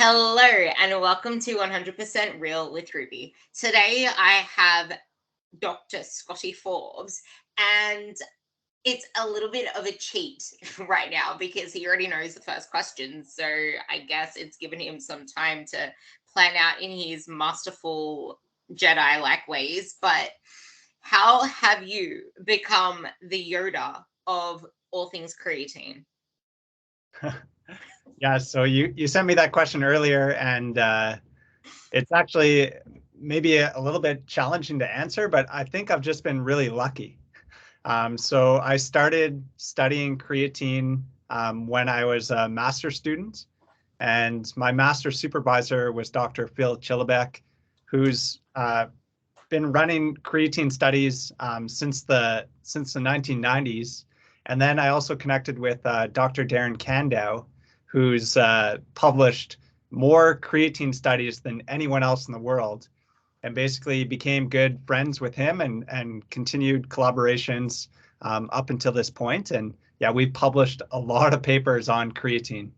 Hello and welcome to 100% Real with Ruby. Today I have Dr. SCotty FOrbes, and it's a little bit of a cheat right now because he already knows the first question. So I guess it's given him some time to plan out in his masterful Jedi-like ways. But how have you become the Yoda of all things creatine? Yeah, so you sent me that question earlier, and it's actually maybe a little bit challenging to answer, but I think I've just been really lucky. So I started studying creatine when I was a master's student, and my master's supervisor was Dr. Phil Chillibeck, who's been running creatine studies since the 1990s. And then I also connected with Dr. Darren Kandow, who's published more creatine studies than anyone else in the world, and basically became good friends with him and continued collaborations up until this point. And yeah, we've published a lot of papers on creatine.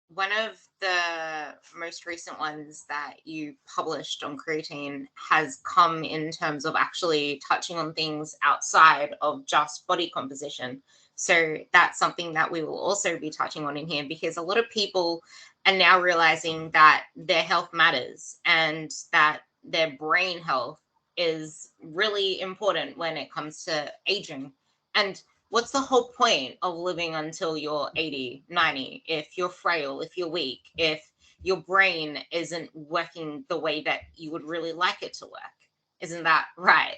One of the most recent ones that you published on creatine has come in terms of actually touching on things outside of just body composition. So that's something that we will also be touching on in here, because a lot of people are now realizing that their health matters and that their brain health is really important when it comes to aging. And what's the whole point of living until you're 80, 90 if you're frail, if you're weak, if your brain isn't working the way that you would really like it to work? Isn't that right?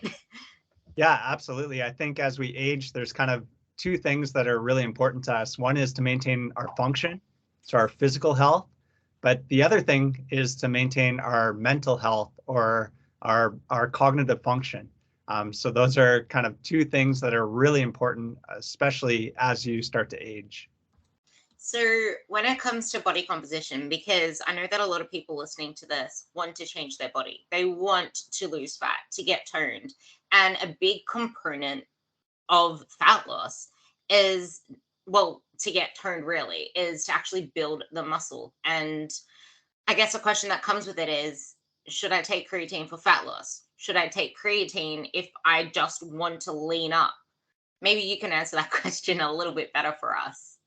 Yeah, absolutely. I think as we age, there's kind of two things that are really important to us. One is to maintain our function, so our physical health, but the other thing is to maintain our mental health or our cognitive function. So those are kind of two things that are really important, especially as you start to age. So, when it comes to body composition, because I know that a lot of people listening to this want to change their body, they want to lose fat, to get toned. And a big component of fat loss is, well, to get toned really, is to actually build the muscle. And I guess a question that comes with it is, should I take creatine for fat loss? Should I take creatine if I just want to lean up? Maybe you can answer that question a little bit better for us.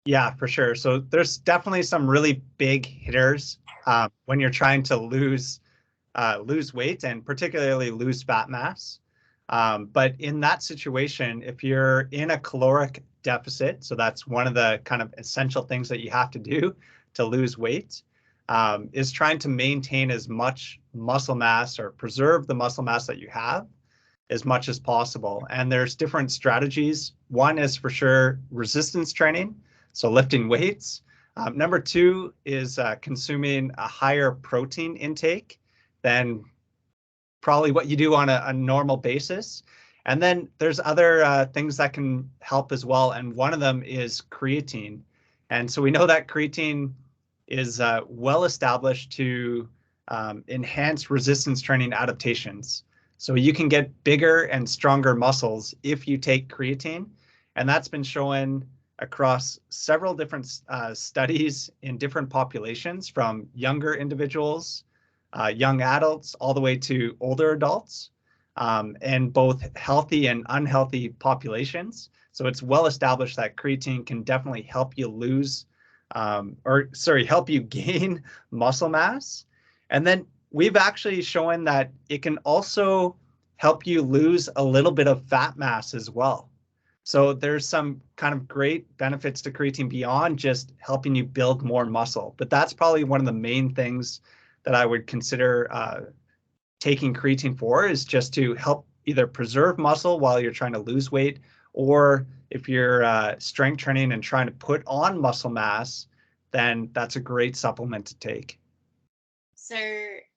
Yeah, for sure. So there's definitely some really big hitters when you're trying to lose weight and particularly lose fat mass. But in that situation, if you're in a caloric deficit, so that's one of the kind of essential things that you have to do to lose weight, is trying to maintain as much muscle mass or preserve the muscle mass that you have as much as possible. And there's different strategies. One is for sure resistance training, so lifting weights. Number two is consuming a higher protein intake than probably what you do on a normal basis. And then there's other things that can help as well. And one of them is creatine. And so we know that creatine is well established to enhance resistance training adaptations. So you can get bigger and stronger muscles if you take creatine. And that's been shown across several different studies in different populations, from younger individuals, young adults, all the way to older adults, and both healthy and unhealthy populations. So it's well established that creatine can definitely help you help you gain muscle mass. And then we've actually shown that it can also help you lose a little bit of fat mass as well. So there's some kind of great benefits to creatine beyond just helping you build more muscle. But that's probably one of the main things that I would consider taking creatine for, is just to help either preserve muscle while you're trying to lose weight, or if you're strength training and trying to put on muscle mass, then that's a great supplement to take. So,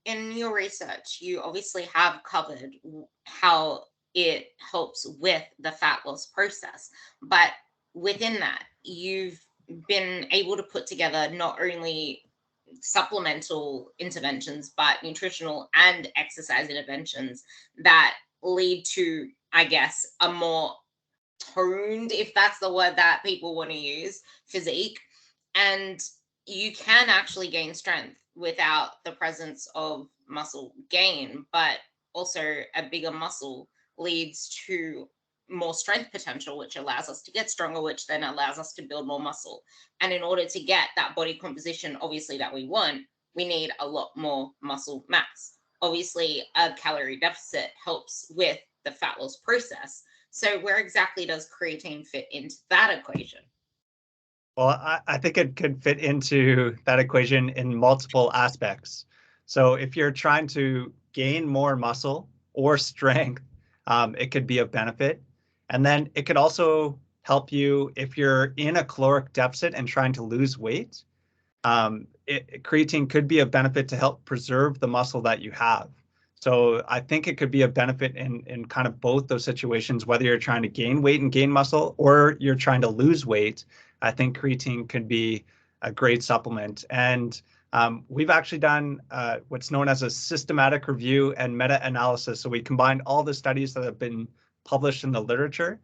in your research, you obviously have covered how it helps with the fat loss process. But within that, you've been able to put together not only supplemental interventions, but nutritional and exercise interventions that lead to, I guess, a more toned, if that's the word that people want to use, physique. And you can actually gain strength without the presence of muscle gain, but also a bigger muscle leads to more strength potential, which allows us to get stronger, which then allows us to build more muscle. And in order to get that body composition, obviously, that we want, we need a lot more muscle mass. Obviously, a calorie deficit helps with the fat loss process. So, where exactly does creatine fit into that equation? Well, I think it could fit into that equation in multiple aspects. So if you're trying to gain more muscle or strength, it could be of benefit. And then it could also help you if you're in a caloric deficit and trying to lose weight. Creatine could be a benefit to help preserve the muscle that you have. So I think it could be a benefit in kind of both those situations, whether you're trying to gain weight and gain muscle or you're trying to lose weight. I think creatine could be a great supplement. And we've actually done what's known as a systematic review and meta-analysis. So we combined all the studies that have been published in the literature,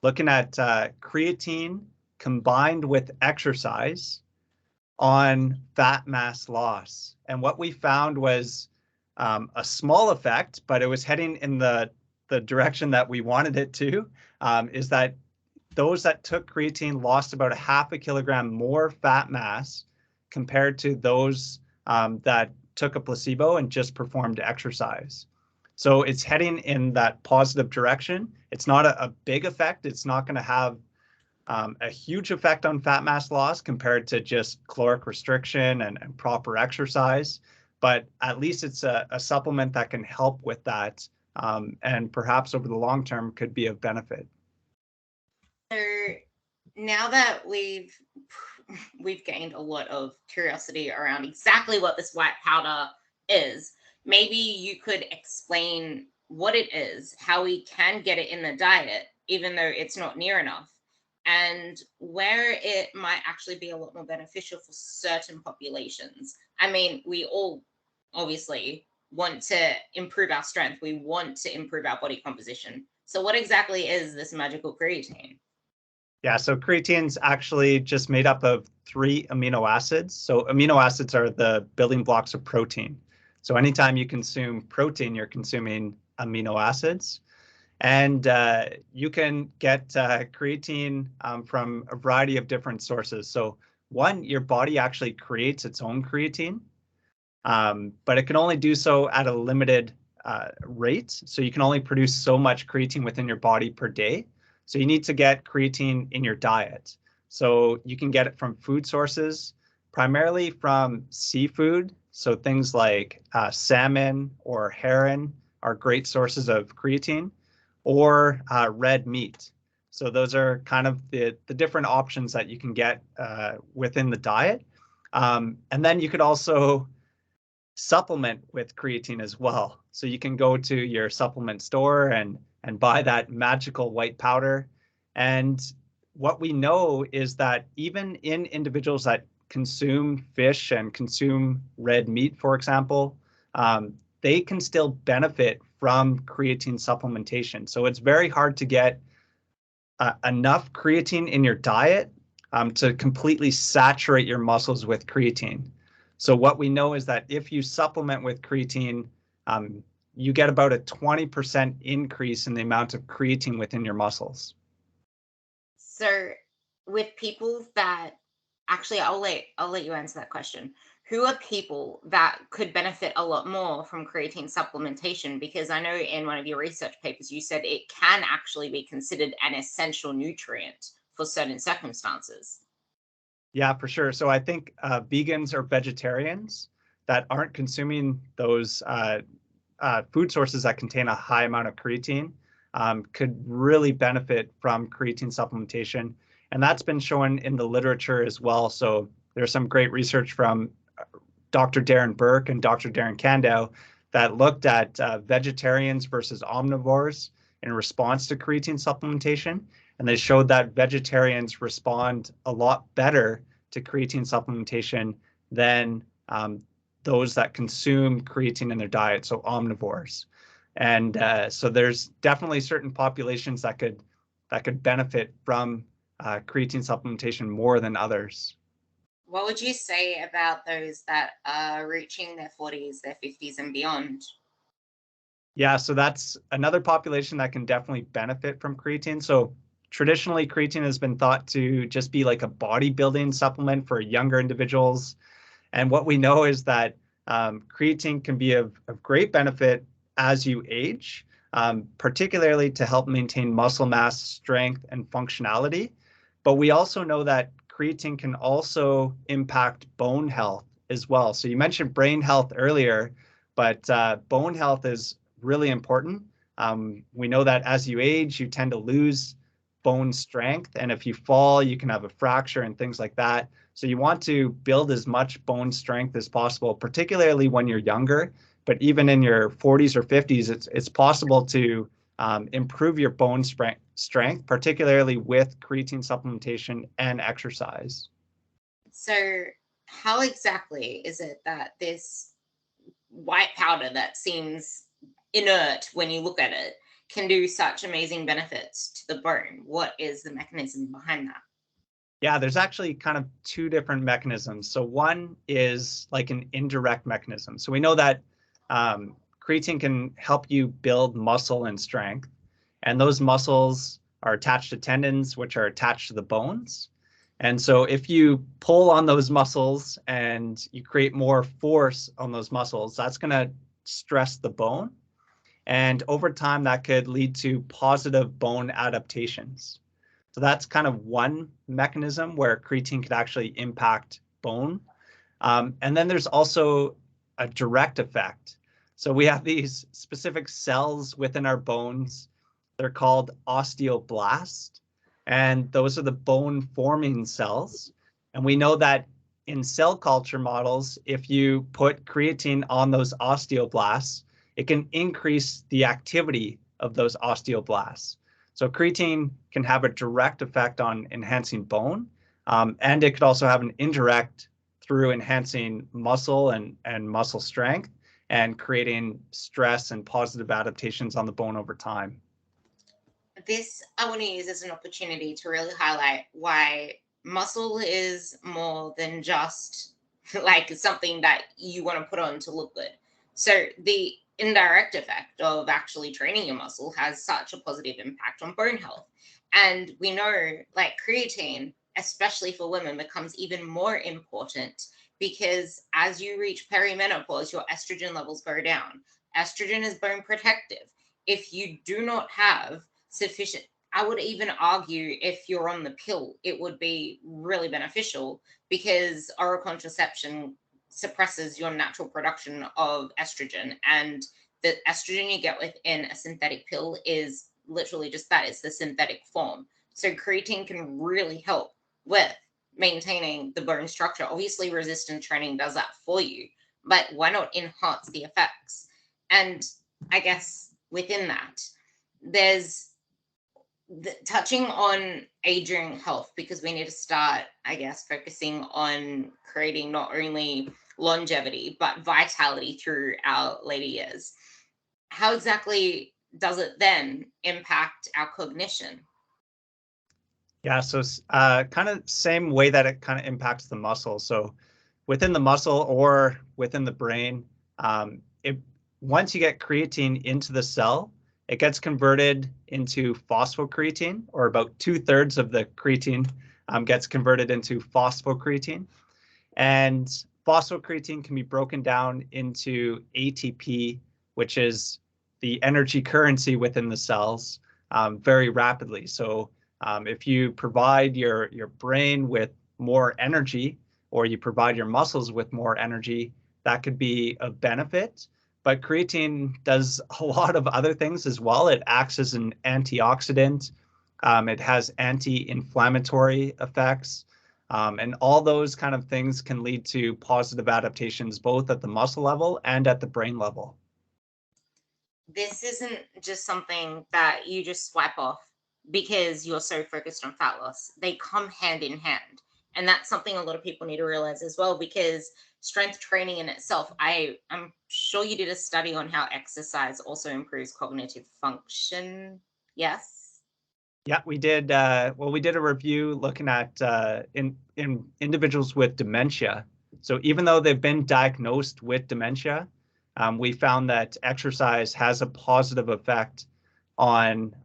looking at creatine combined with exercise on fat mass loss. And what we found was a small effect, but it was heading in the direction that we wanted it to, is that those that took creatine lost about a half a kilogram more fat mass compared to those that took a placebo and just performed exercise. So it's heading in that positive direction. It's not a big effect. It's not going to have a huge effect on fat mass loss compared to just caloric restriction and proper exercise. But at least it's a supplement that can help with that, and perhaps over the long term could be of benefit. So now that we've gained a lot of curiosity around exactly what this white powder is, maybe you could explain what it is, how we can get it in the diet, even though it's not near enough, and where it might actually be a lot more beneficial for certain populations. I mean, we all obviously want to improve our strength, we want to improve our body composition. So, what exactly is this magical creatine? Yeah, so creatine's actually just made up of 3 amino acids. So amino acids are the building blocks of protein. So anytime you consume protein, you're consuming amino acids. And you can get creatine from a variety of different sources. So one, your body actually creates its own creatine, but it can only do so at a limited rate. So you can only produce so much creatine within your body per day. So you need to get creatine in your diet. So you can get it from food sources, primarily from seafood. So things like salmon or herring are great sources of creatine, or red meat. So those are kind of the different options that you can get within the diet. And then you could also supplement with creatine as well. So you can go to your supplement store and buy that magical white powder. And what we know is that even in individuals that consume fish and consume red meat, for example, they can still benefit from creatine supplementation. So it's very hard to get enough creatine in your diet to completely saturate your muscles with creatine. So what we know is that if you supplement with creatine, you get about a 20% increase in the amount of creatine within your muscles. So, with people that actually, I'll let you answer that question. Who are people that could benefit a lot more from creatine supplementation? Because I know in one of your research papers you said it can actually be considered an essential nutrient for certain circumstances. Yeah, for sure. So I think vegans or vegetarians that aren't consuming those food sources that contain a high amount of creatine could really benefit from creatine supplementation. And that's been shown in the literature as well. So there's some great research from Dr. Darren Burke and Dr. Darren Kandow that looked at vegetarians versus omnivores in response to creatine supplementation. And they showed that vegetarians respond a lot better to creatine supplementation than those that consume creatine in their diet, so omnivores. And so there's definitely certain populations that could benefit from creatine supplementation more than others. What would you say about those that are reaching their 40s, their 50s, and beyond? Yeah, so that's another population that can definitely benefit from creatine. So traditionally, creatine has been thought to just be like a bodybuilding supplement for younger individuals. And what we know is that creatine can be of great benefit as you age, particularly to help maintain muscle mass, strength, and functionality. But we also know that creatine can also impact bone health as well. So you mentioned brain health earlier, but bone health is really important. We know that as you age, you tend to lose bone strength. And if you fall, you can have a fracture and things like that. So you want to build as much bone strength as possible, particularly when you're younger. But even in your 40s or 50s, it's possible to improve your bone strength, particularly with creatine supplementation and exercise. So, how exactly is it that this white powder that seems inert when you look at it can do such amazing benefits to the bone? What is the mechanism behind that? Yeah, there's actually kind of two different mechanisms. So one is like an indirect mechanism. So we know that creatine can help you build muscle and strength, and those muscles are attached to tendons, which are attached to the bones. And so if you pull on those muscles and you create more force on those muscles, that's going to stress the bone. And over time, that could lead to positive bone adaptations. So that's kind of one mechanism where creatine could actually impact bone. And then there's also a direct effect. So we have these specific cells within our bones. They're called osteoblasts, and those are the bone forming cells. And we know that in cell culture models, if you put creatine on those osteoblasts, it can increase the activity of those osteoblasts. So creatine can have a direct effect on enhancing bone, and it could also have an indirect through enhancing muscle and muscle strength and creating stress and positive adaptations on the bone over time. This I want to use as an opportunity to really highlight why muscle is more than just like something that you want to put on to look good. So the indirect effect of actually training your muscle has such a positive impact on bone health. And we know like creatine, especially for women, becomes even more important because as you reach perimenopause, your estrogen levels go down. Estrogen is bone protective. If you do not have sufficient, I would even argue if you're on the pill, it would be really beneficial because oral contraception suppresses your natural production of estrogen. And the estrogen you get within a synthetic pill is literally just that, it's the synthetic form. So creatine can really help with maintaining the bone structure. Obviously, resistant training does that for you, but why not enhance the effects? And I guess within that, there's touching on aging health because we need to start, I guess, focusing on creating not only longevity but vitality through our later years. How exactly does it then impact our cognition? Yeah, so kind of same way that it kind of impacts the muscle. So within the muscle or within the brain, it once you get creatine into the cell, it gets converted into phosphocreatine, or about 2/3 of the creatine gets converted into phosphocreatine. And phosphocreatine can be broken down into ATP, which is the energy currency within the cells, very rapidly. So if you provide your brain with more energy, or you provide your muscles with more energy, that could be of benefit. But creatine does a lot of other things as well. It acts as an antioxidant. It has anti-inflammatory effects. And all those kind of things can lead to positive adaptations, both at the muscle level and at the brain level. This isn't just something that you just swipe off because you're so focused on fat loss. They come hand in hand. And that's something a lot of people need to realize as well because strength training in itself, I'm sure you did a study on how exercise also improves cognitive function. Yes. Yeah, we did. Well, we did a review looking at in individuals with dementia. So even though they've been diagnosed with dementia, we found that exercise has a positive effect on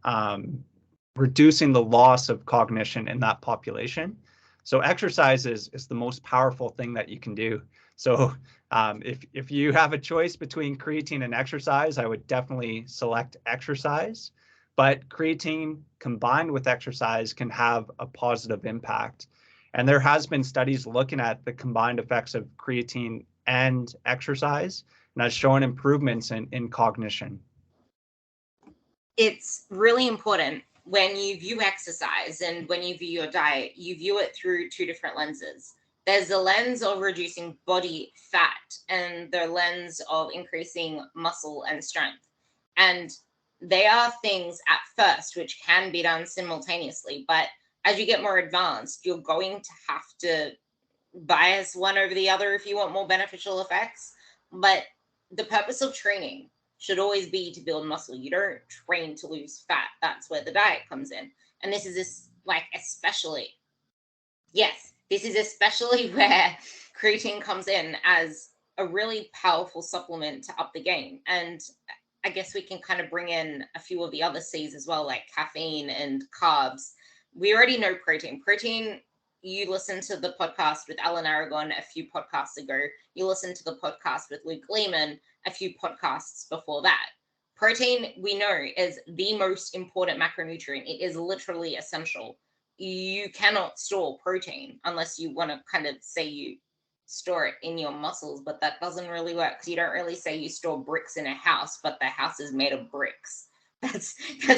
reducing the loss of cognition in that population. So exercise is the most powerful thing that you can do. So if you have a choice between creatine and exercise, I would definitely select exercise. But creatine combined with exercise can have a positive impact. And there has been studies looking at the combined effects of creatine and exercise, and has shown improvements in cognition. It's really important when you view exercise and when you view your diet, you view it through two different lenses. There's the lens of reducing body fat and the lens of increasing muscle and strength. And they are things at first which can be done simultaneously, but as you get more advanced, you're going to have to bias one over the other if you want more beneficial effects. But the purpose of training should always be to build muscle. You don't train to lose fat. That's where the diet comes in. And this is especially, yes, this is especially where creatine comes in as a really powerful supplement to up the game. And I guess we can kind of bring in a few of the other C's as well, like caffeine and carbs. We already know protein. Protein, you listened to the podcast with Alan Aragon a few podcasts ago. You listened to the podcast with Luke Lehman a few podcasts before that. Protein, we know, is the most important macronutrient. It is literally essential. You cannot store protein unless you want to kind of say you store it in your muscles, but that doesn't really work because you don't really say you store bricks in a house, but the house is made of bricks. That's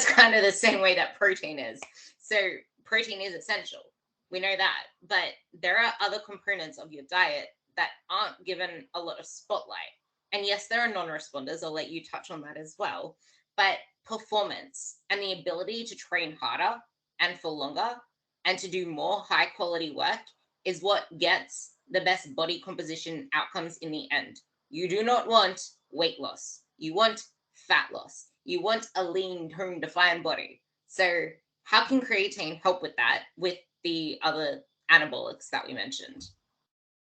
kind of the same way that protein is. So protein is essential. We know that, but there are other components of your diet that aren't given a lot of spotlight. And yes, there are non-responders. I'll let you touch on that as well. But performance and the ability to train harder and for longer and to do more high quality work is what gets the best body composition outcomes in the end. You do not want weight loss. You want fat loss. You want a lean, toned, defined body. So how can creatine help with that with the other anabolics that we mentioned?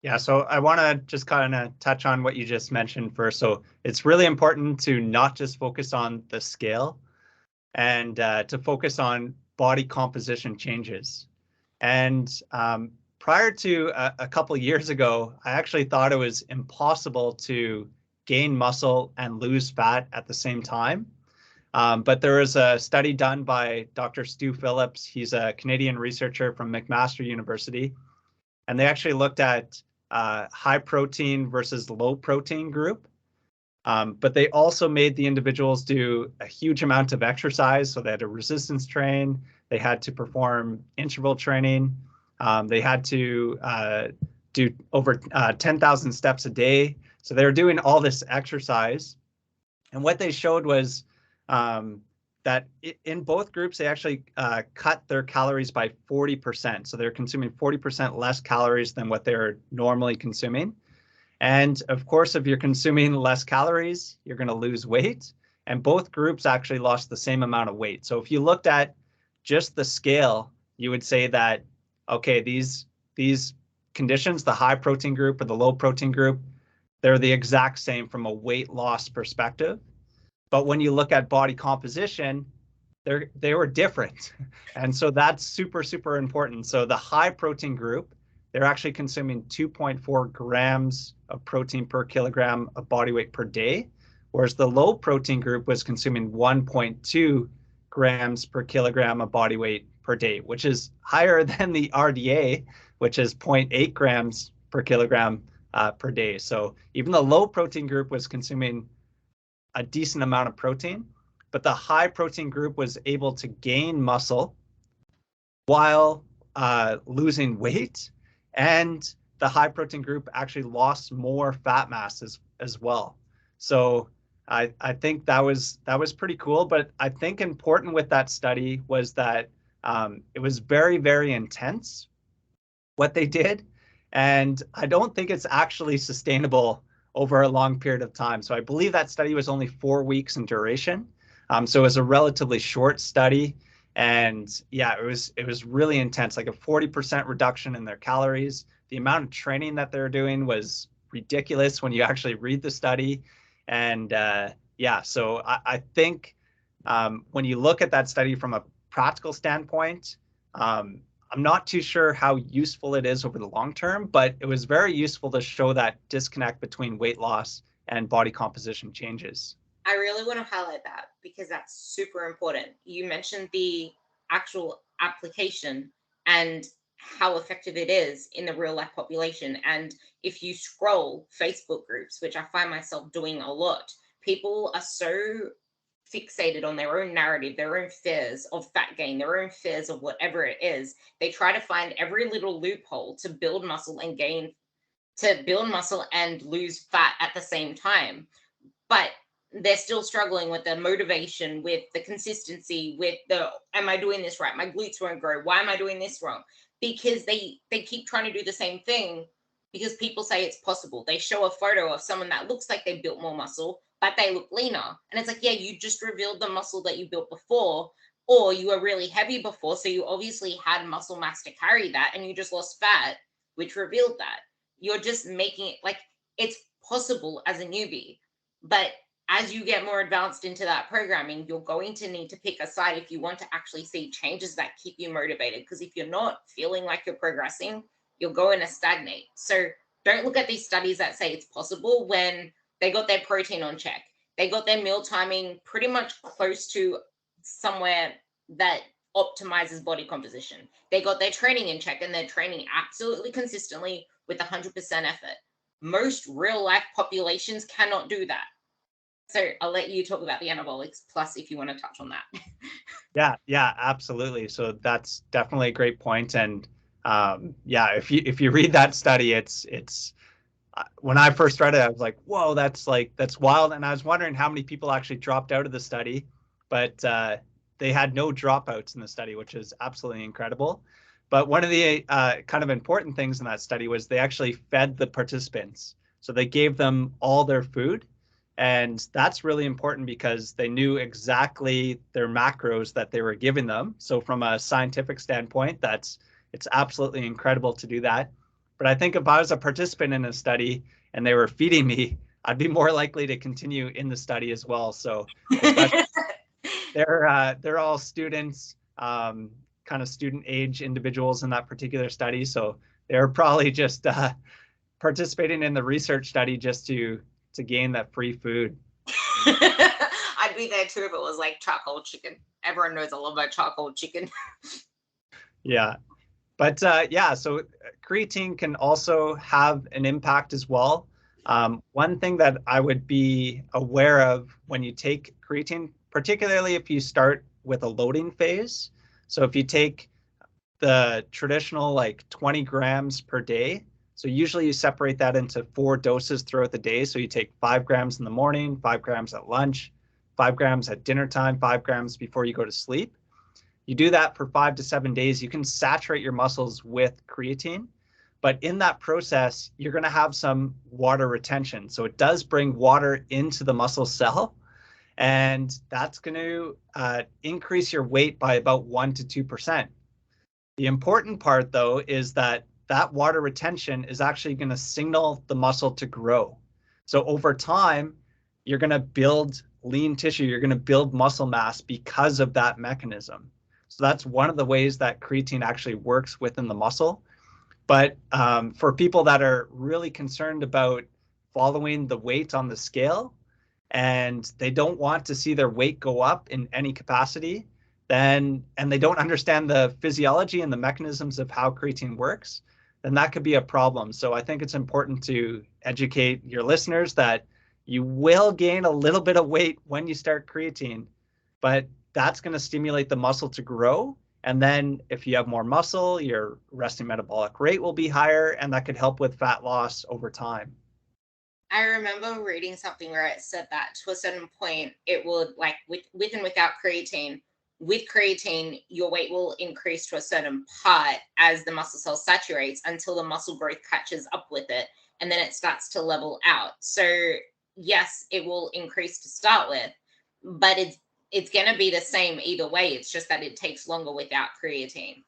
Yeah, so I want to just kind of touch on what you just mentioned first. So it's really important to not just focus on the scale and to focus on body composition changes. And prior to a couple of years ago, I actually thought it was impossible to gain muscle and lose fat at the same time. But there was a study done by Dr. Stu Phillips. He's a Canadian researcher from McMaster University. And they actually looked at high protein versus low protein group. But they also made the individuals do a huge amount of exercise. So they had to resistance train. They had to perform interval training. They had to do over 10,000 steps a day. So they were doing all this exercise. And what they showed was that in both groups, they actually cut their calories by 40%. So they're consuming 40% less calories than what they're normally consuming. And of course, if you're consuming less calories, you're going to lose weight. And both groups actually lost the same amount of weight. So if you looked at just the scale, you would say that, okay, these conditions, the high protein group or the low protein group, they're the exact same from a weight loss perspective. But when you look at body composition, they were different. And so that's super, super important. So the high protein group, they're actually consuming 2.4 grams of protein per kilogram of body weight per day, whereas the low protein group was consuming 1.2 grams per kilogram of body weight per day, which is higher than the RDA, which is 0.8 grams per kilogram per day. So even the low protein group was consuming a decent amount of protein, but the high protein group was able to gain muscle while losing weight, and the high protein group actually lost more fat mass as well. So I think that was pretty cool. But I think important with that study was that it was very, very intense what they did, and I don't think it's actually sustainable over a long period of time. So I believe that study was only 4 weeks in duration. So it was a relatively short study. And yeah, it was really intense, like a 40% reduction in their calories. The amount of training that they're doing was ridiculous when you actually read the study. And yeah, so I think when you look at that study from a practical standpoint, I'm not too sure how useful it is over the long term, but it was very useful to show that disconnect between weight loss and body composition changes. I really want to highlight that because that's super important. You mentioned the actual application and how effective it is in the real life population. And if you scroll Facebook groups, which I find myself doing a lot, people are so fixated on their own narrative, their own fears of fat gain, their own fears of whatever it is. They try to find every little loophole to build muscle and lose fat at the same time. But they're still struggling with the motivation, with the consistency, with the, am I doing this right? My glutes won't grow. Why am I doing this wrong? Because they keep trying to do the same thing because people say it's possible. They show a photo of someone that looks like they built more muscle, but they look leaner. And it's like, yeah, you just revealed the muscle that you built before, or you were really heavy before. So you obviously had muscle mass to carry that, and you just lost fat, which revealed that. You're just making it like it's possible as a newbie. But as you get more advanced into that programming, you're going to need to pick a side if you want to actually see changes that keep you motivated. Because if you're not feeling like you're progressing, you're going to stagnate. So don't look at these studies that say it's possible when they got their protein on check. They got their meal timing pretty much close to somewhere that optimizes body composition. They got their training in check and they're training absolutely consistently with 100% effort. Most real life populations cannot do that. So I'll let you talk about the anabolics plus if you want to touch on that. Yeah, absolutely. So that's definitely a great point. And yeah, if you read that study, it's when I first read it, I was like, whoa, that's wild. And I was wondering how many people actually dropped out of the study, but they had no dropouts in the study, which is absolutely incredible. But one of the kind of important things in that study was they actually fed the participants. So they gave them all their food. And that's really important because they knew exactly their macros that they were giving them. So from a scientific standpoint, it's absolutely incredible to do that. But I think if I was a participant in a study and they were feeding me, I'd be more likely to continue in the study as well. So they're all students, kind of student age individuals in that particular study. So they're probably just participating in the research study just to gain that free food. I'd be there too if it was like charcoal chicken. Everyone knows I love my charcoal chicken. Yeah. But yeah, so creatine can also have an impact as well. One thing that I would be aware of when you take creatine, particularly if you start with a loading phase. So if you take the traditional like 20 grams per day, so usually you separate that into 4 doses throughout the day. So you take 5 grams in the morning, 5 grams at lunch, 5 grams at dinner time, 5 grams before you go to sleep. You do that for 5 to 7 days, you can saturate your muscles with creatine. But in that process, you're going to have some water retention. So it does bring water into the muscle cell. And that's going to increase your weight by about 1 to 2%. The important part, though, is that water retention is actually going to signal the muscle to grow. So over time, you're going to build lean tissue, you're going to build muscle mass because of that mechanism. So that's one of the ways that creatine actually works within the muscle. But for people that are really concerned about following the weight on the scale and they don't want to see their weight go up in any capacity, and they don't understand the physiology and the mechanisms of how creatine works, then that could be a problem. So I think it's important to educate your listeners that you will gain a little bit of weight when you start creatine, but that's going to stimulate the muscle to grow. And then if you have more muscle, your resting metabolic rate will be higher, and that could help with fat loss over time. I remember reading something where it said that to a certain point, it would like with and without creatine, with creatine, your weight will increase to a certain part as the muscle cell saturates until the muscle growth catches up with it. And then it starts to level out. So yes, it will increase to start with, but it's going to be the same either way. It's just that it takes longer without creatine.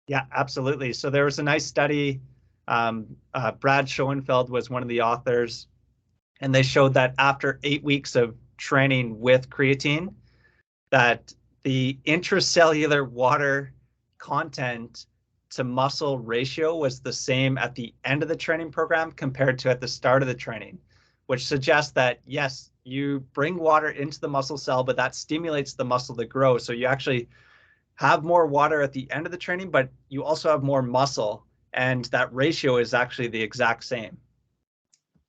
Yeah, absolutely. So there was a nice study. Brad Schoenfeld was one of the authors, and they showed that after 8 weeks of training with creatine, that the intracellular water content to muscle ratio was the same at the end of the training program compared to at the start of the training, which suggests that, yes, you bring water into the muscle cell, but that stimulates the muscle to grow. So you actually have more water at the end of the training, but you also have more muscle, and that ratio is actually the exact same.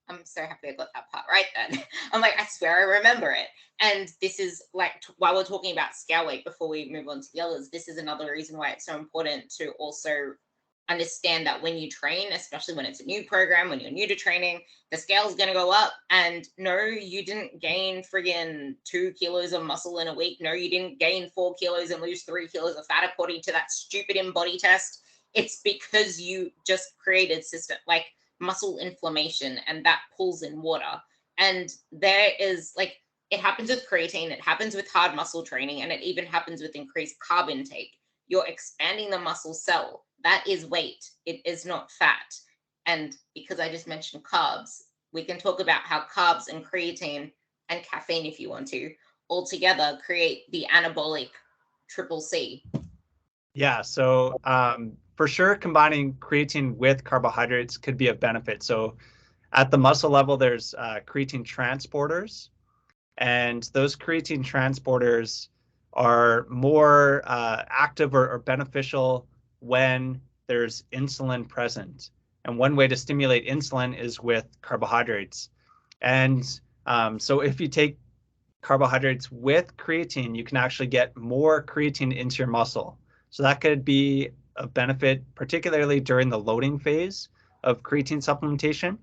I'm so happy I got that part right then. I'm like, I swear I remember it. And this is like, while we're talking about scale weight, before we move on to the others, this is another reason why it's so important to also understand that when you train, especially when it's a new program, when you're new to training, the scale is going to go up. And no, you didn't gain friggin' 2 kilos of muscle in a week. No, you didn't gain 4 kilos and lose 3 kilos of fat according to that stupid InBody test. It's because you just created system like muscle inflammation, and that pulls in water. And there is like, it happens with creatine, it happens with hard muscle training, and it even happens with increased carb intake. You're expanding the muscle cell. That is weight. It is not fat. And because I just mentioned carbs, we can talk about how carbs and creatine and caffeine, if you want to, all together create the anabolic triple C. Yeah, so for sure, combining creatine with carbohydrates could be a benefit. So at the muscle level, there's creatine transporters, and those creatine transporters are more active or beneficial when there's insulin present. And one way to stimulate insulin is with carbohydrates. And so if you take carbohydrates with creatine, you can actually get more creatine into your muscle. So that could be a benefit, particularly during the loading phase of creatine supplementation.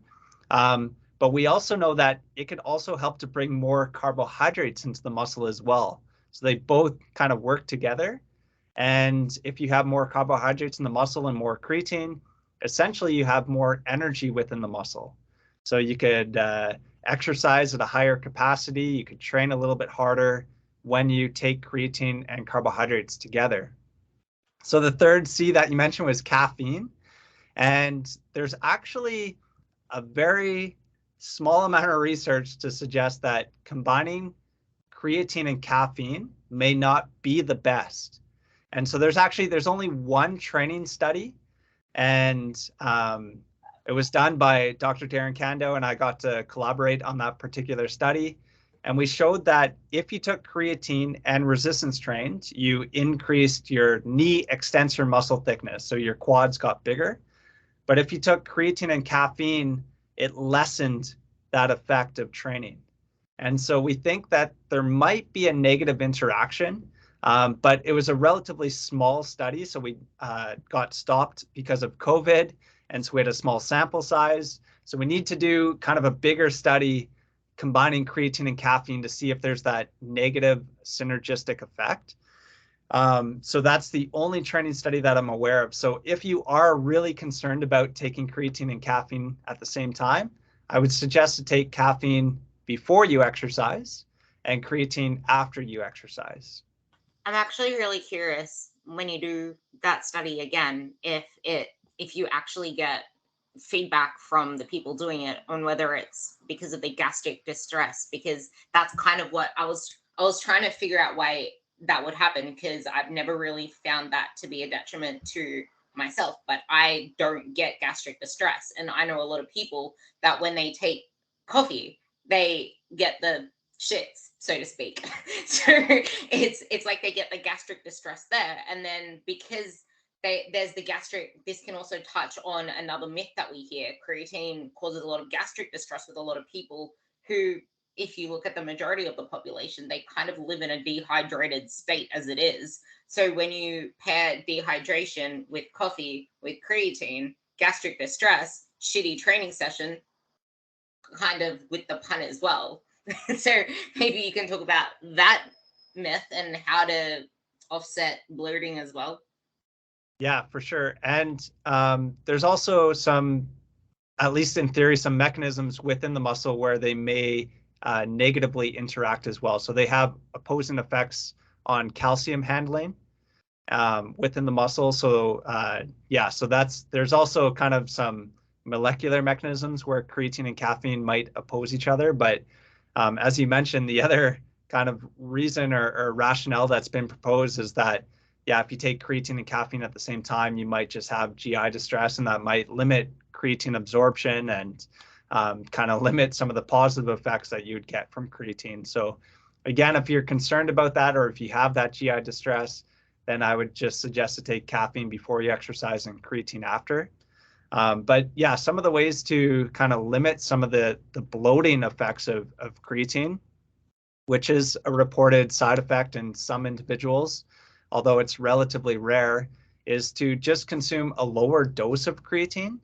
But we also know that it could also help to bring more carbohydrates into the muscle as well. So they both kind of work together. And if you have more carbohydrates in the muscle and more creatine, essentially you have more energy within the muscle. So you could exercise at a higher capacity. You could train a little bit harder when you take creatine and carbohydrates together. So the third C that you mentioned was caffeine. And there's actually a very small amount of research to suggest that combining creatine and caffeine may not be the best. And so there's only one training study, and it was done by Dr. Darren Kando, and I got to collaborate on that particular study. And we showed that if you took creatine and resistance trained, you increased your knee extensor muscle thickness, so your quads got bigger. But if you took creatine and caffeine, it lessened that effect of training. And so we think that there might be a negative interaction, but it was a relatively small study. So we got stopped because of COVID. And so we had a small sample size. So we need to do kind of a bigger study combining creatine and caffeine to see if there's that negative synergistic effect. So that's the only training study that I'm aware of. So if you are really concerned about taking creatine and caffeine at the same time, I would suggest to take caffeine before you exercise and creatine after you exercise. I'm actually really curious when you do that study again, if you actually get feedback from the people doing it on whether it's because of the gastric distress, because that's kind of what I was trying to figure out why that would happen, because I've never really found that to be a detriment to myself, but I don't get gastric distress. And I know a lot of people that when they take coffee, they get the shits, so to speak. So it's like they get the gastric distress there. And then because there's the gastric, this can also touch on another myth that we hear. Creatine causes a lot of gastric distress with a lot of people who, if you look at the majority of the population, they kind of live in a dehydrated state as it is. So when you pair dehydration with coffee, with creatine, gastric distress, shitty training session, kind of with the pun as well. So maybe you can talk about that myth and how to offset bloating as well. Yeah, for sure. And there's also some, at least in theory, some mechanisms within the muscle where they may negatively interact as well. So they have opposing effects on calcium handling within the muscle. So yeah, so there's also kind of some molecular mechanisms where creatine and caffeine might oppose each other. But as you mentioned, the other kind of reason or rationale that's been proposed is that, yeah, if you take creatine and caffeine at the same time, you might just have GI distress, and that might limit creatine absorption and kind of limit some of the positive effects that you'd get from creatine. So again, if you're concerned about that, or if you have that GI distress, then I would just suggest to take caffeine before you exercise and creatine after. But yeah, some of the ways to kind of limit some of the bloating effects of creatine, which is a reported side effect in some individuals, although it's relatively rare, is to just consume a lower dose of creatine.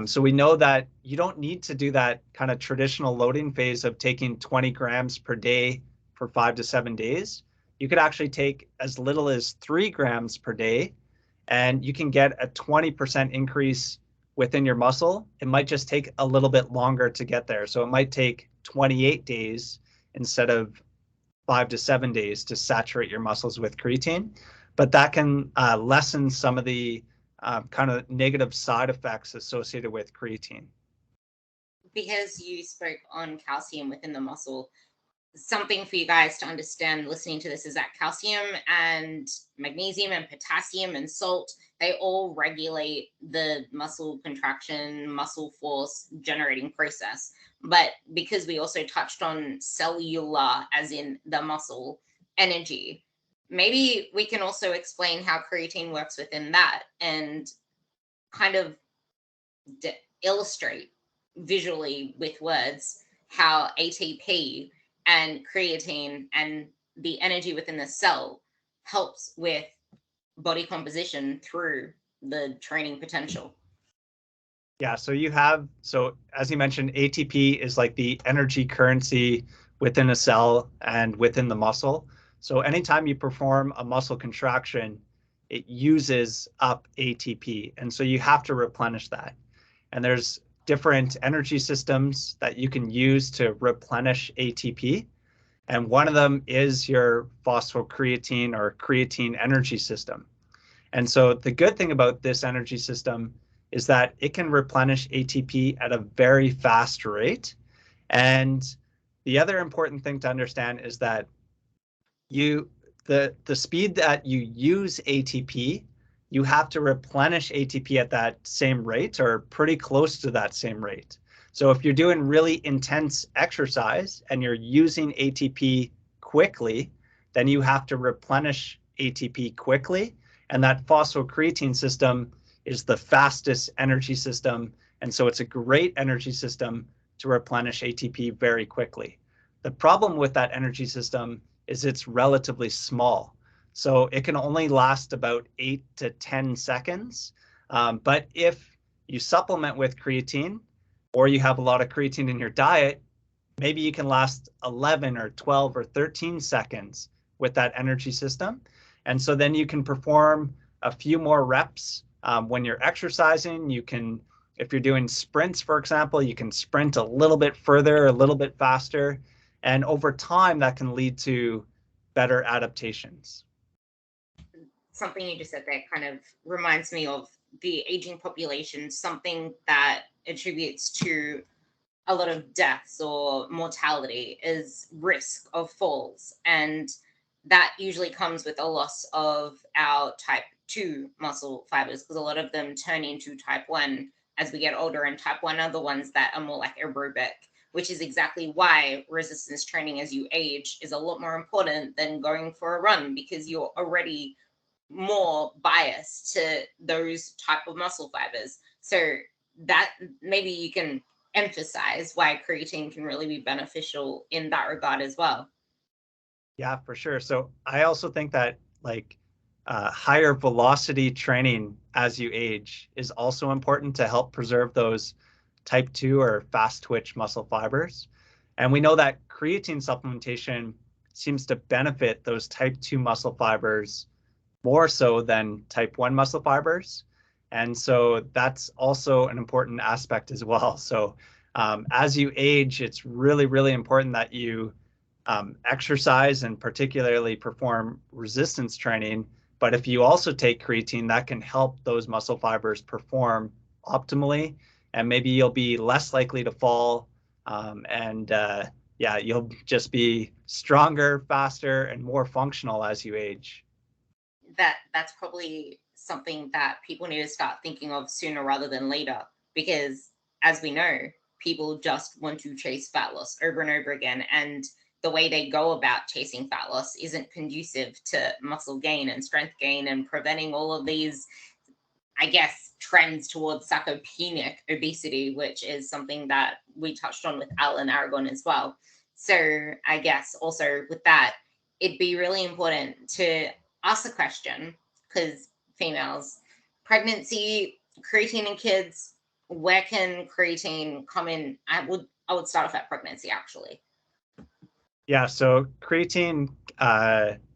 So we know that you don't need to do that kind of traditional loading phase of taking 20 grams per day for 5 to 7 days. You could actually take as little as 3 grams per day, and you can get a 20% increase within your muscle. It might just take a little bit longer to get there. So it might take 28 days instead of 5 to 7 days to saturate your muscles with creatine. But that can lessen some of the kind of negative side effects associated with creatine. Because you spoke on calcium within the muscle, something for you guys to understand listening to this is that calcium and magnesium and potassium and salt, they all regulate the muscle contraction, muscle force generating process. But because we also touched on cellular, as in the muscle energy, maybe we can also explain how creatine works within that and kind of illustrate visually with words how ATP and creatine and the energy within the cell helps with body composition through the training potential. Yeah, so as you mentioned, ATP is like the energy currency within a cell and within the muscle. So anytime you perform a muscle contraction, it uses up ATP. And so you have to replenish that. And there's different energy systems that you can use to replenish ATP. And one of them is your phosphocreatine or creatine energy system. And so the good thing about this energy system is that it can replenish ATP at a very fast rate. And the other important thing to understand is that the speed that you use ATP, you have to replenish ATP at that same rate or pretty close to that same rate. So if you're doing really intense exercise and you're using ATP quickly, then you have to replenish ATP quickly. And that phosphocreatine system is the fastest energy system. And so it's a great energy system to replenish ATP very quickly. The problem with that energy system is it's relatively small. So it can only last about 8 to 10 seconds. But if you supplement with creatine, or you have a lot of creatine in your diet, maybe you can last 11 or 12 or 13 seconds with that energy system. And so then you can perform a few more reps when you're exercising. You can, if you're doing sprints, for example, you can sprint a little bit further, a little bit faster. And over time, that can lead to better adaptations. Something you just said there kind of reminds me of the aging population, something that attributes to a lot of deaths or mortality is risk of falls. And that usually comes with a loss of our type 2 muscle fibers, because a lot of them turn into type 1 as we get older, and type 1 are the ones that are more like aerobic, which is exactly why resistance training as you age is a lot more important than going for a run, because you're already more biased to those type of muscle fibers. So that maybe you can emphasize why creatine can really be beneficial in that regard as well. Yeah, for sure. So I also think that higher velocity training as you age is also important to help preserve those type 2 or fast twitch muscle fibers. And we know that creatine supplementation seems to benefit those type 2 muscle fibers more so than type 1 muscle fibers. And so that's also an important aspect as well. So As you age, it's really, really important that you exercise and particularly perform resistance training. But if you also take creatine, that can help those muscle fibers perform optimally, and maybe you'll be less likely to fall. Yeah, you'll just be stronger, faster, and more functional as you age. That's probably something that people need to start thinking of sooner rather than later, because as we know, people just want to chase fat loss over and over again, and the way they go about chasing fat loss isn't conducive to muscle gain and strength gain and preventing all of these, I guess, trends towards sarcopenic obesity, which is something that we touched on with Alan Aragon as well. So I guess also with that, it'd be really important to ask the question, because females, pregnancy, creatine in kids, where can creatine come in? I would start off at pregnancy, actually. Yeah, so creatine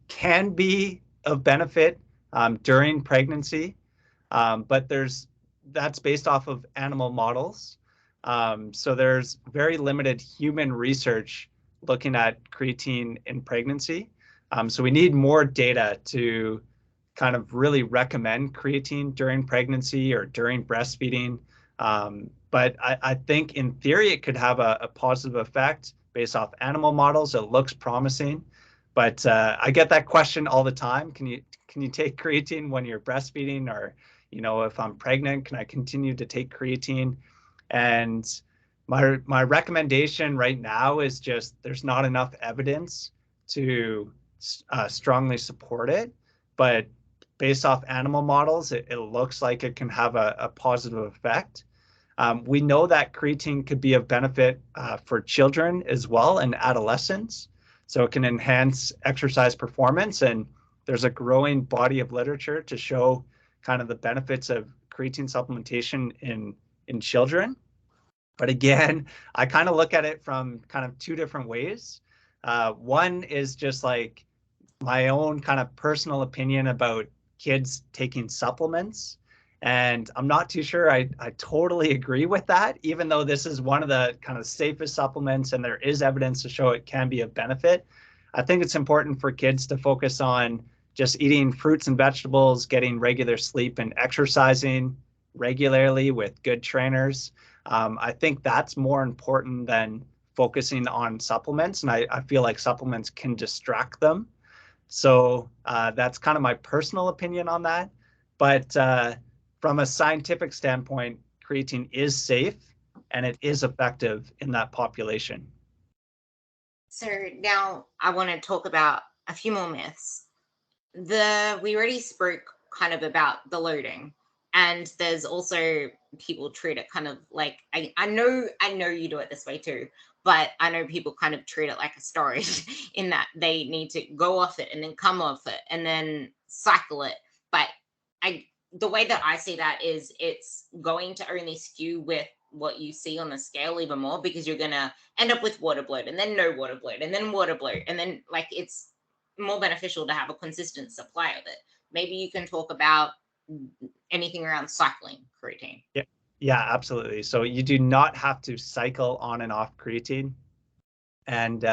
can be of benefit during pregnancy, but that's based off of animal models. So there's very limited human research looking at creatine in pregnancy. So we need more data to kind of really recommend creatine during pregnancy or during breastfeeding. But I think in theory it could have a positive effect based off animal models. It looks promising, but I get that question all the time. Can you take creatine when you're breastfeeding, or if I'm pregnant, can I continue to take creatine? And my recommendation right now is just there's not enough evidence to strongly support it, but based off animal models, it looks like it can have a positive effect. We know that creatine could be of benefit for children as well and adolescents. So it can enhance exercise performance. And there's a growing body of literature to show kind of the benefits of creatine supplementation in children. But again, I kind of look at it from kind of two different ways. One is just like my own kind of personal opinion about kids taking supplements. And I'm not too sure I totally agree with that, even though this is one of the kind of safest supplements and there is evidence to show it can be of benefit. I think it's important for kids to focus on just eating fruits and vegetables, getting regular sleep, and exercising regularly with good trainers. I think that's more important than focusing on supplements. And I feel like supplements can distract them. So that's kind of my personal opinion on that. But from a scientific standpoint, creatine is safe and it is effective in that population. So now I want to talk about a few more myths. We already spoke kind of about the loading, and there's also people treat it kind of like I know you do it this way too, but I know people kind of treat it like a steroid in that they need to go off it and then come off it and then cycle it. But the way that I see that is it's going to only skew with what you see on the scale even more, because you're gonna end up with water bloat and then no water bloat and then water bloat, and then like it's more beneficial to have a consistent supply of it. Maybe you can talk about anything around cycling creatine. Yeah, absolutely. So you do not have to cycle on and off creatine. And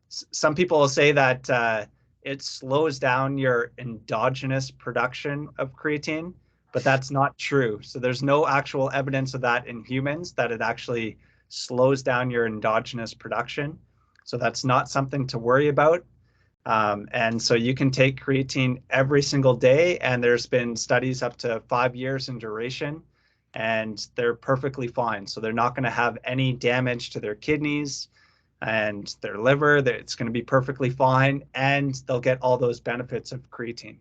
some people will say that it slows down your endogenous production of creatine, but that's not true. So there's no actual evidence of that in humans, that it actually slows down your endogenous production. So that's not something to worry about. And so you can take creatine every single day, and there's been studies up to 5 years in duration, and they're perfectly fine. So they're not going to have any damage to their kidneys and their liver. It's going to be perfectly fine, and they'll get all those benefits of creatine.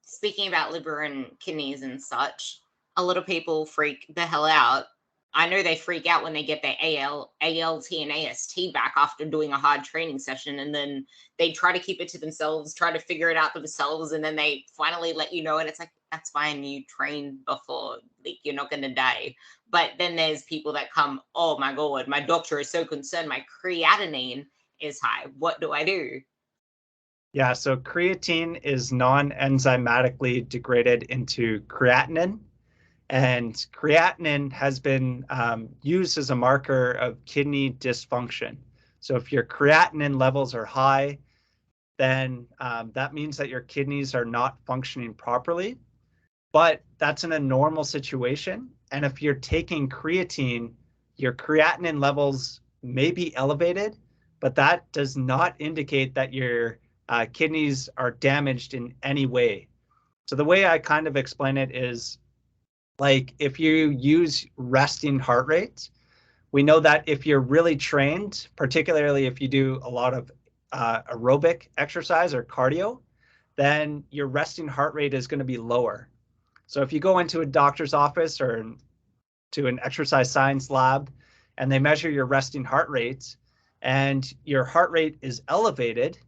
Speaking about liver and kidneys and such, a lot of people freak the hell out. I know they freak out when they get their ALT, and AST back after doing a hard training session, and then they try to keep it to themselves, try to figure it out themselves, and then they finally let you know, and it's like, that's fine, you trained before, like, you're not going to die. But then there's people that come, oh my God, my doctor is so concerned my creatinine is high. What do I do? Yeah, so creatine is non-enzymatically degraded into creatinine. And creatinine has been used as a marker of kidney dysfunction. So if your creatinine levels are high, then that means that your kidneys are not functioning properly. But that's in a normal situation. And if you're taking creatine, your creatinine levels may be elevated, but that does not indicate that your kidneys are damaged in any way. So the way I kind of explain it is, like, if you use resting heart rate, we know that if you're really trained, particularly if you do a lot of aerobic exercise or cardio, then your resting heart rate is going to be lower. So if you go into a doctor's office or to an exercise science lab and they measure your resting heart rate and your heart rate is elevated,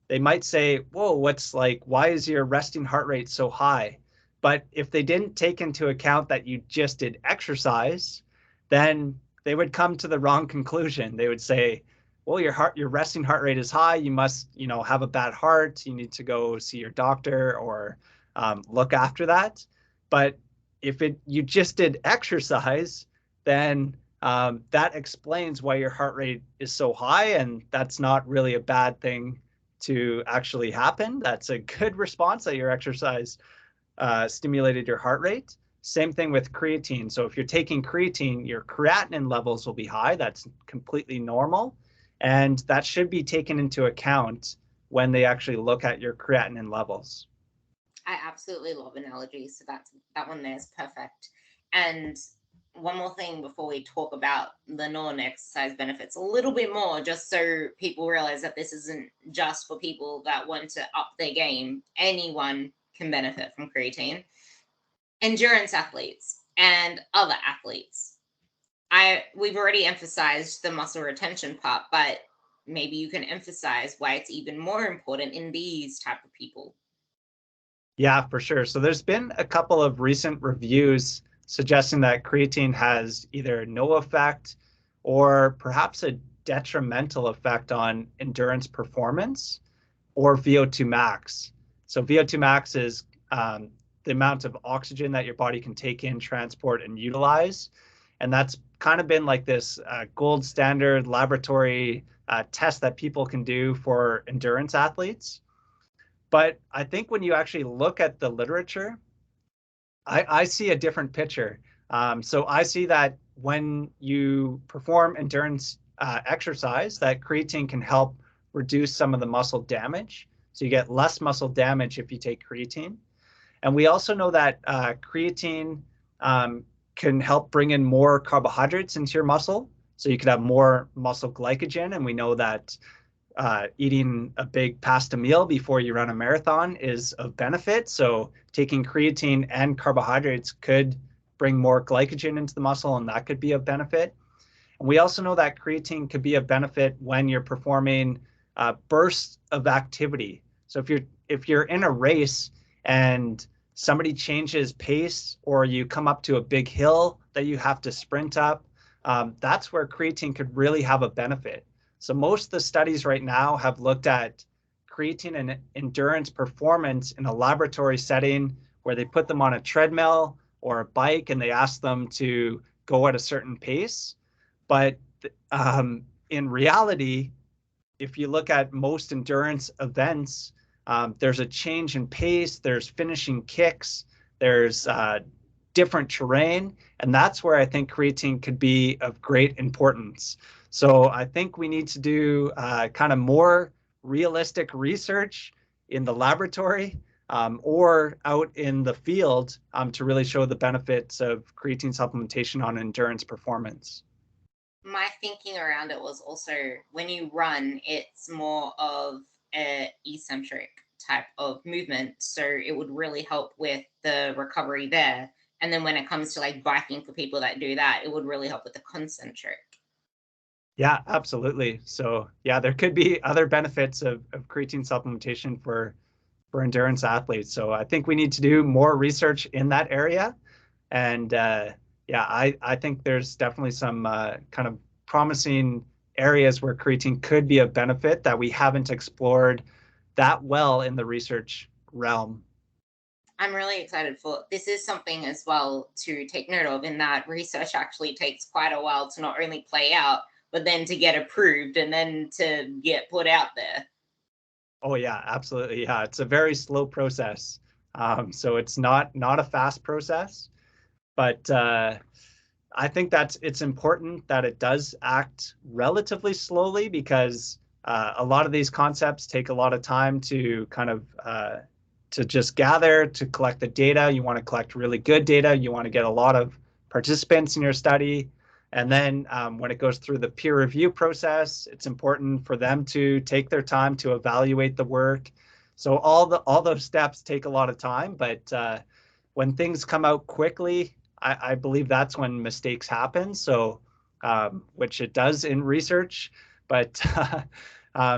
they might say, whoa, why is your resting heart rate so high? But if they didn't take into account that you just did exercise, then they would come to the wrong conclusion. They would say, well, your resting heart rate is high. You must, have a bad heart. You need to go see your doctor or look after that. But if you just did exercise, then that explains why your heart rate is so high, and that's not really a bad thing to actually happen. That's a good response that your exercise stimulated your heart rate. Same thing with creatine. So if you're taking creatine, your creatinine levels will be high. That's completely normal. And that should be taken into account when they actually look at your creatinine levels. I absolutely love analogies. So that one there is perfect. And one more thing before we talk about the non-exercise benefits a little bit more, just so people realize that this isn't just for people that want to up their game. Anyone can benefit from creatine. Endurance athletes and other athletes. We've already emphasized the muscle retention part, but maybe you can emphasize why it's even more important in these type of people. Yeah, for sure. So there's been a couple of recent reviews suggesting that creatine has either no effect or perhaps a detrimental effect on endurance performance or VO2 max. So VO2 max is the amount of oxygen that your body can take in, transport, and utilize. And that's kind of been like this gold standard laboratory test that people can do for endurance athletes. But I think when you actually look at the literature, I see a different picture. So I see that when you perform endurance exercise, that creatine can help reduce some of the muscle damage. So you get less muscle damage if you take creatine. And we also know that creatine can help bring in more carbohydrates into your muscle. So you could have more muscle glycogen. And we know that eating a big pasta meal before you run a marathon is of benefit. So taking creatine and carbohydrates could bring more glycogen into the muscle, and that could be of benefit. And we also know that creatine could be of benefit when you're performing bursts of activity. So if you're in a race and somebody changes pace, or you come up to a big hill that you have to sprint up, that's where creatine could really have a benefit. So most of the studies right now have looked at creatine and endurance performance in a laboratory setting where they put them on a treadmill or a bike and they ask them to go at a certain pace. But in reality, if you look at most endurance events, there's a change in pace, there's finishing kicks, there's different terrain, and that's where I think creatine could be of great importance. So I think we need to do kind of more realistic research in the laboratory or out in the field to really show the benefits of creatine supplementation on endurance performance. My thinking around it was also, when you run, it's more of an eccentric type of movement. So it would really help with the recovery there. And then when it comes to like biking for people that do that, it would really help with the concentric. Yeah, absolutely. So yeah, there could be other benefits of creatine supplementation for endurance athletes. So I think we need to do more research in that area. And yeah, I think there's definitely some kind of promising areas where creatine could be a benefit that we haven't explored that well in the research realm. I'm really excited for this. Is something as well to take note of, in that research actually takes quite a while to not only play out, but then to get approved and then to get put out there. Oh yeah, absolutely. Yeah, it's a very slow process. So it's not a fast process, but I think that it's important that it does act relatively slowly because a lot of these concepts take a lot of time to kind of to just gather, to collect the data. You want to collect really good data. You want to get a lot of participants in your study. And then when it goes through the peer review process, it's important for them to take their time to evaluate the work. So all those steps take a lot of time, but when things come out quickly, I believe that's when mistakes happen. So, which it does in research, but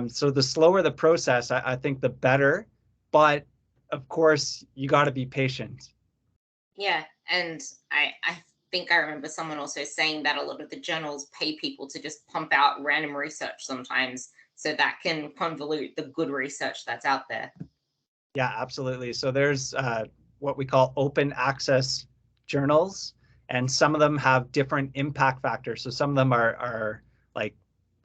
so the slower the process, I think the better. But of course, you got to be patient. Yeah, and I think I remember someone also saying that a lot of the journals pay people to just pump out random research sometimes, so that can convolute the good research that's out there. Yeah, absolutely. So there's what we call open access journals, and some of them have different impact factors. So some of them are like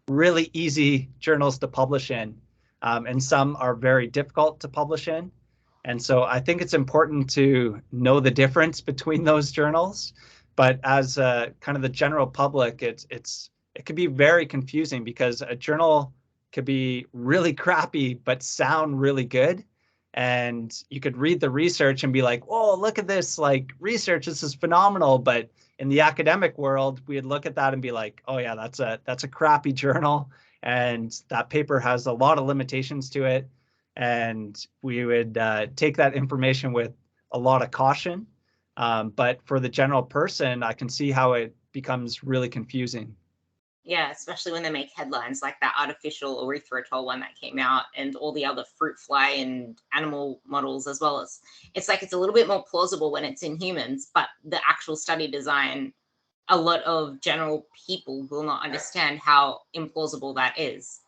really easy journals to publish in, and some are very difficult to publish in. And so I think it's important to know the difference between those journals. But as kind of the general public, it could be very confusing because a journal could be really crappy but sound really good. And you could read the research and be like, "Whoa, look at this! Like research, this is phenomenal." But in the academic world, we'd look at that and be like, "Oh yeah, that's a crappy journal, and that paper has a lot of limitations to it." And we would take that information with a lot of caution. But for the general person, I can see how it becomes really confusing. Yeah, especially when they make headlines like that artificial erythritol one that came out, and all the other fruit fly and animal models as well. As it's like it's a little bit more plausible when it's in humans, but the actual study design, a lot of general people will not understand how implausible that is.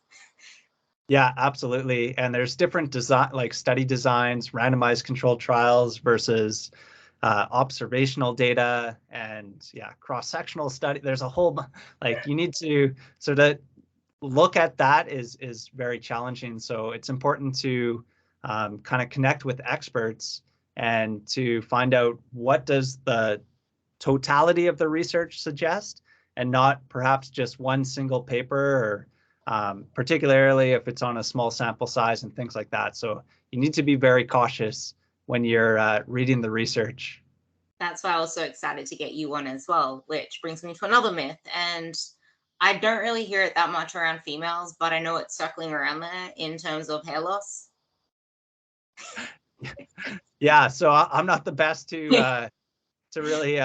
Yeah, absolutely. And there's different design, like study designs, randomized controlled trials versus observational data, and yeah, cross-sectional study. There's a whole like you need to so to look at that is very challenging. So it's important to kind of connect with experts and to find out what does the totality of the research suggest, and not perhaps just one single paper, or particularly if it's on a small sample size and things like that. So you need to be very cautious when you're reading the research. That's why I was so excited to get you on as well, which brings me to another myth. And I don't really hear it that much around females, but I know it's circling around there in terms of hair loss. Yeah, so I'm not the best to really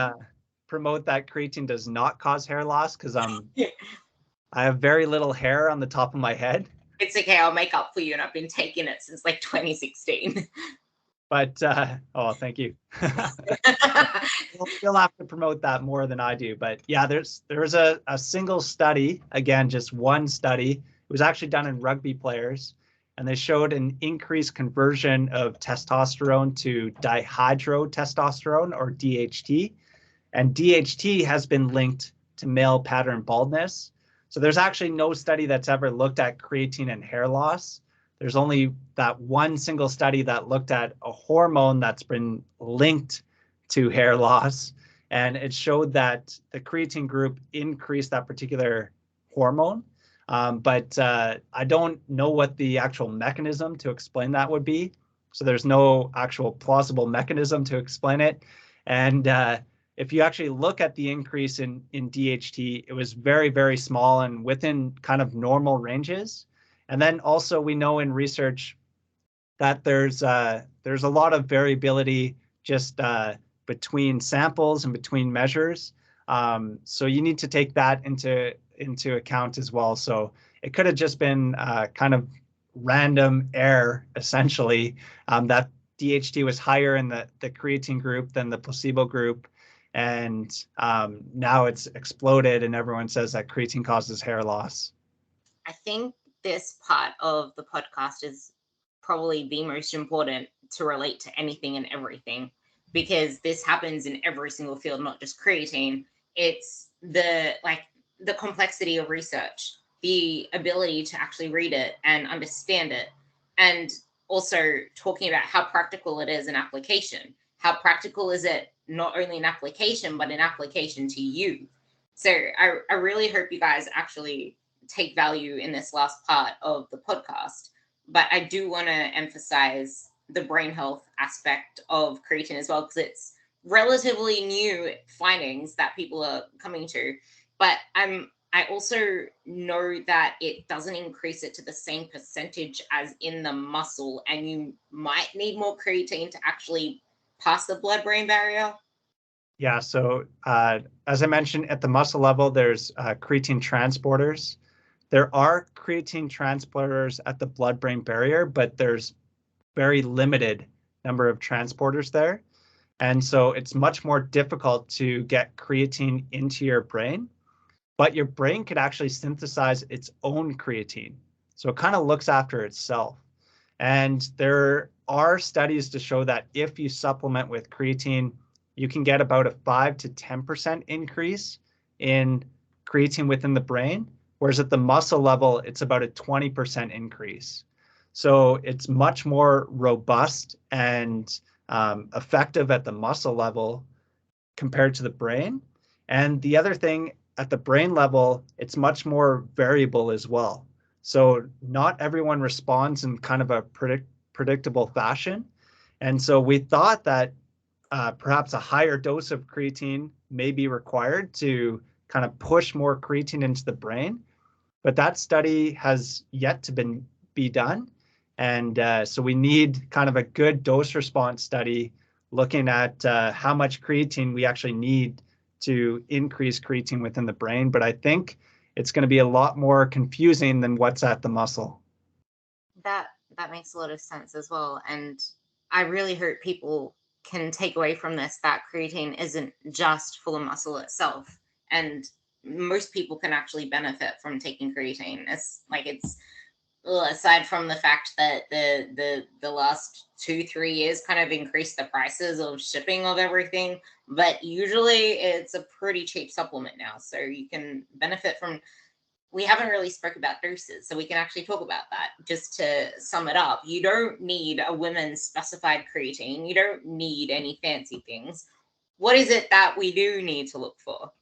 promote that creatine does not cause hair loss because I have very little hair on the top of my head. It's okay, I'll make up for you, and I've been taking it since like 2016. But oh, thank you. You'll have to promote that more than I do. But yeah, there was a single study, again, just one study. It was actually done in rugby players, and they showed an increased conversion of testosterone to dihydrotestosterone, or DHT. And DHT has been linked to male pattern baldness. So there's actually no study that's ever looked at creatine and hair loss. There's only that one single study that looked at a hormone that's been linked to hair loss. And it showed that the creatine group increased that particular hormone. But I don't know what the actual mechanism to explain that would be. So there's no actual plausible mechanism to explain it. And if you actually look at the increase in DHT, it was very, very small and within kind of normal ranges. And then also we know in research that there's a lot of variability just between samples and between measures. So you need to take that into account as well. So it could have just been kind of random error, essentially, that DHT was higher in the creatine group than the placebo group. And now it's exploded and everyone says that creatine causes hair loss. I think this part of the podcast is probably the most important to relate to anything and everything, because this happens in every single field, not just creatine. It's the complexity of research, the ability to actually read it and understand it, and also talking about how practical it is in application. How practical is it not only in application, but in application to you? So I really hope you guys actually take value in this last part of the podcast. But I do want to emphasize the brain health aspect of creatine as well, because it's relatively new findings that people are coming to. But I also know that it doesn't increase it to the same percentage as in the muscle, and you might need more creatine to actually pass the blood-brain barrier. Yeah, so as I mentioned, at the muscle level, there's creatine transporters. There are creatine transporters at the blood-brain barrier, but there's very limited number of transporters there. And so it's much more difficult to get creatine into your brain, but your brain could actually synthesize its own creatine. So it kind of looks after itself. And there are studies to show that if you supplement with creatine, you can get about a 5 to 10% increase in creatine within the brain, whereas at the muscle level, it's about a 20% increase. So it's much more robust and effective at the muscle level compared to the brain. And the other thing, at the brain level, it's much more variable as well. So not everyone responds in kind of a predictable fashion. And so we thought that perhaps a higher dose of creatine may be required to kind of push more creatine into the brain. But that study has yet to be done. And so we need kind of a good dose response study looking at how much creatine we actually need to increase creatine within the brain. But I think it's going to be a lot more confusing than what's at the muscle. That makes a lot of sense as well. And I really hope people can take away from this that creatine isn't just for the muscle itself. And most people can actually benefit from taking creatine. It's aside from the fact that the last 2-3 years kind of increased the prices of shipping of everything, but usually it's a pretty cheap supplement now, so you can benefit from. We haven't really spoke about doses, so we can actually talk about that. Just to sum it up, you don't need a women's specified creatine. You don't need any fancy things. What is it that we do need to look for?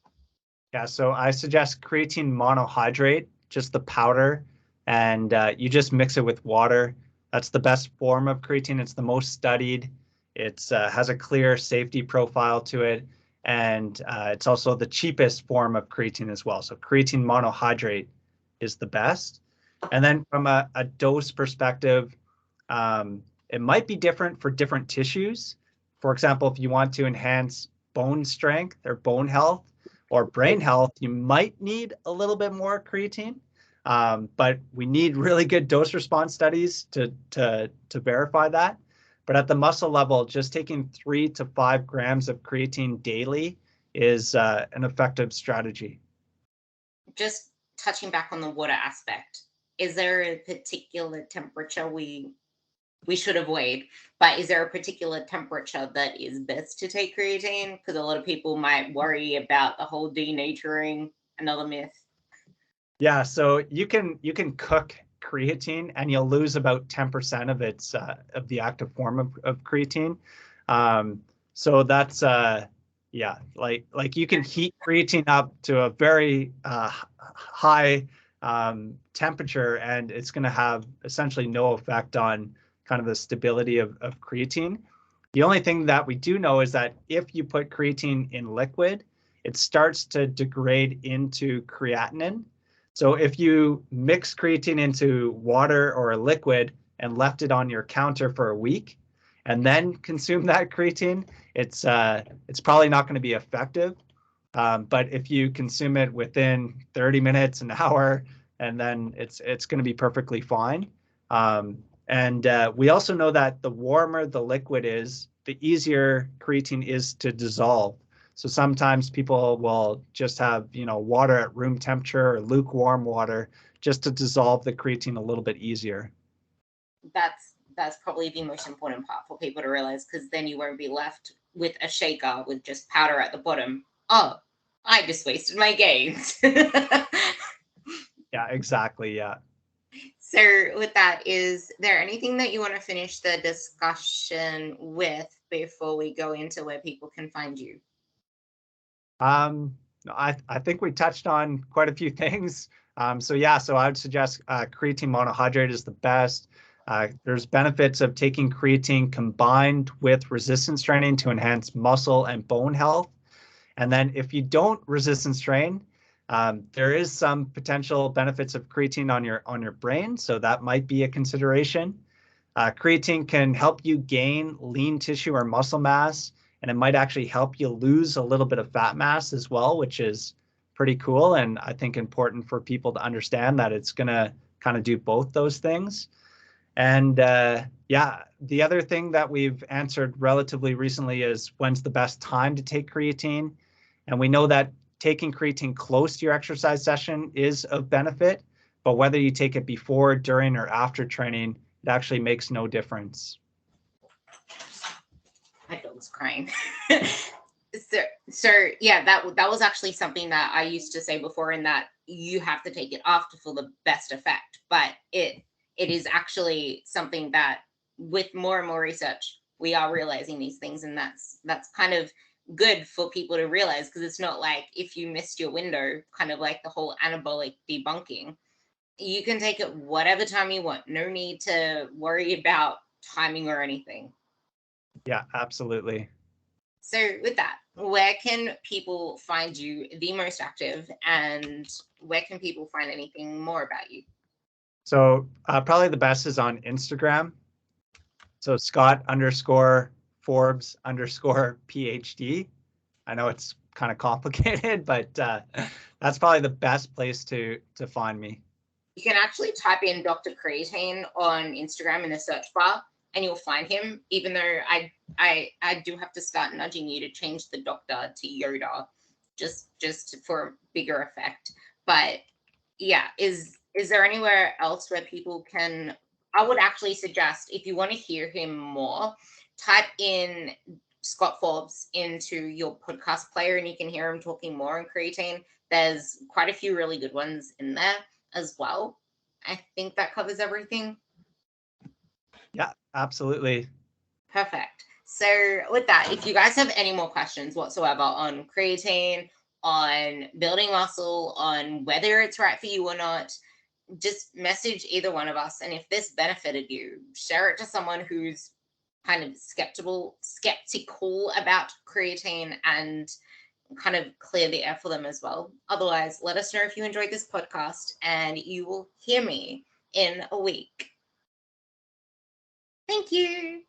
Yeah, so I suggest creatine monohydrate, just the powder, and you just mix it with water. That's the best form of creatine. It's the most studied. It has a clear safety profile to it, and it's also the cheapest form of creatine as well. So creatine monohydrate is the best. And then from a dose perspective, it might be different for different tissues. For example, if you want to enhance bone strength or bone health or brain health, you might need a little bit more creatine. But we need really good dose response studies to verify that. But at the muscle level, just taking 3 to 5 grams of creatine daily is an effective strategy. Just touching back on the water aspect, is there a particular temperature we should avoid? But is there a particular temperature that is best to take creatine? Because a lot of people might worry about the whole denaturing, another myth. Yeah, so you can cook creatine and you'll lose about 10% of its of the active form of creatine. So that's yeah, like you can heat creatine up to a very high temperature, and it's going to have essentially no effect on kind of the stability of creatine. The only thing that we do know is that if you put creatine in liquid, it starts to degrade into creatinine. So if you mix creatine into water or a liquid and left it on your counter for a week and then consume that creatine, it's probably not going to be effective. But if you consume it within 30 minutes, an hour, and then it's going to be perfectly fine. And we also know that the warmer the liquid is, the easier creatine is to dissolve. So sometimes people will just have, water at room temperature or lukewarm water just to dissolve the creatine a little bit easier. That's that's probably the most important part for people to realize, because then you won't be left with a shaker with just powder at the bottom. Oh, I just wasted my gains. Yeah, exactly. Yeah. So with that, is there anything that you want to finish the discussion with before we go into where people can find you? I think we touched on quite a few things. So yeah, so I would suggest creatine monohydrate is the best. There's benefits of taking creatine combined with resistance training to enhance muscle and bone health. And then if you don't resistance train, there is some potential benefits of creatine on your brain, so that might be a consideration. Creatine can help you gain lean tissue or muscle mass, and it might actually help you lose a little bit of fat mass as well, which is pretty cool. And I think important for people to understand that it's going to kind of do both those things. And yeah, the other thing that we've answered relatively recently is when's the best time to take creatine. And we know that taking creatine close to your exercise session is of benefit, but whether you take it before, during, or after training, it actually makes no difference. My dog's crying. So yeah, that was actually something that I used to say before, in that you have to take it after for the best effect. But it is actually something that, with more and more research, we are realizing these things, and that's kind of good for people to realize, because it's not like if you missed your window, kind of like the whole anabolic debunking. You can take it whatever time you want. No need to worry about timing or anything. Yeah, absolutely. So with that, where can people find you the most active, and where can people find anything more about you? So probably the best is on Instagram. So Scott_Forbes_PhD. I know it's kind of complicated, but that's probably the best place to find me. You can actually type in Dr. Creatine on Instagram in the search bar, and you'll find him. Even though I do have to start nudging you to change the doctor to Yoda, just for bigger effect. But yeah, is there anywhere else where people can? I would actually suggest, if you want to hear him more, type in Scott Forbes into your podcast player, and you can hear him talking more on creatine. There's quite a few really good ones in there as well. I think that covers everything. Yeah, absolutely. Perfect. So with that, if you guys have any more questions whatsoever on creatine, on building muscle, on whether it's right for you or not, just message either one of us. And if this benefited you, share it to someone who's kind of skeptical about creatine, and kind of clear the air for them as well. Otherwise, let us know if you enjoyed this podcast, and you will hear me in a week. Thank you.